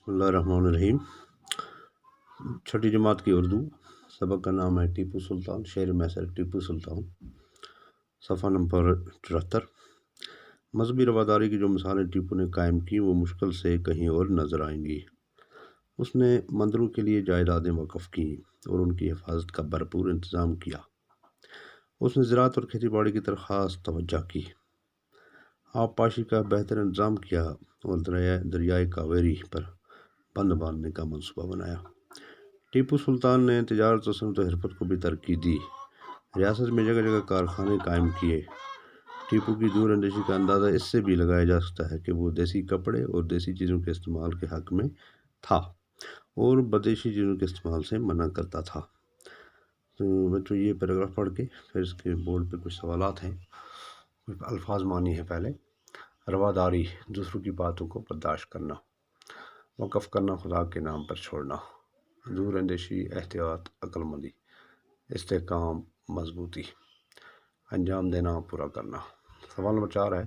بسم اللہ الرحمن الرحیم۔ چھٹی جماعت کی اردو سبق کا نام ہے ٹیپو سلطان، شعر میسر ٹیپو سلطان، صفحہ نمبر 74۔ مذہبی رواداری کی جو مثالیں ٹیپو نے قائم کی وہ مشکل سے کہیں اور نظر آئیں گی۔ اس نے مندروں کے لیے جائیدادیں وقف کیں اور ان کی حفاظت کا بھرپور انتظام کیا۔ اس نے زراعت اور کھیتی باڑی کی طرف خاص توجہ کی، آب پاشی کا بہتر انتظام کیا اور دریائے کاویری پر بند باندھنے کا منصوبہ بنایا۔ ٹیپو سلطان نے تجارت و صنعت و حرفت کو بھی ترقی دی، ریاست میں جگہ جگہ کارخانے قائم کیے۔ ٹیپو کی دور اندیشی کا اندازہ اس سے بھی لگایا جا سکتا ہے کہ وہ دیسی کپڑے اور دیسی چیزوں کے استعمال کے حق میں تھا اور بدیشی چیزوں کے استعمال سے منع کرتا تھا۔ تو بچوں یہ پیراگراف پڑھ کے پھر اس کے بورڈ پہ کچھ سوالات ہیں، کچھ الفاظ معنی ہے۔ پہلے رواداری، دوسروں کی باتوں کو برداشت کرنا، وقف کرنا، خدا کے نام پر چھوڑنا، دور اندیشی، احتیاط، عقل مندی، استحکام، مضبوطی، انجام دینا، پورا کرنا۔ سوال نمبر 4 ہے،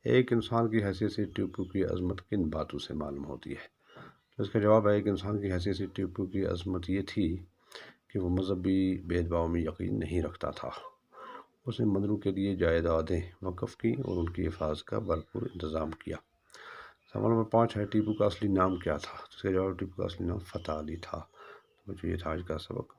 ایک انسان کی حیثیت سے ٹیپو کی عظمت کن باتوں سے معلوم ہوتی ہے؟ تو اس کا جواب ہے، ایک انسان کی حیثیت سے ٹیپو کی عظمت یہ تھی کہ وہ مذہبی بھید بھاؤ میں یقین نہیں رکھتا تھا۔ اس نے مندروں کے لیے جائیدادیں وقف کی اور ان کی حفاظت کا بھرپور انتظام کیا۔ سوال نمبر 5 ہے، ٹیپو کا اصلی نام کیا تھا؟ تو اس کا جواب ٹیپو کا اصلی نام فتح علی تھا۔ تو یہ تھا آج کا سبق۔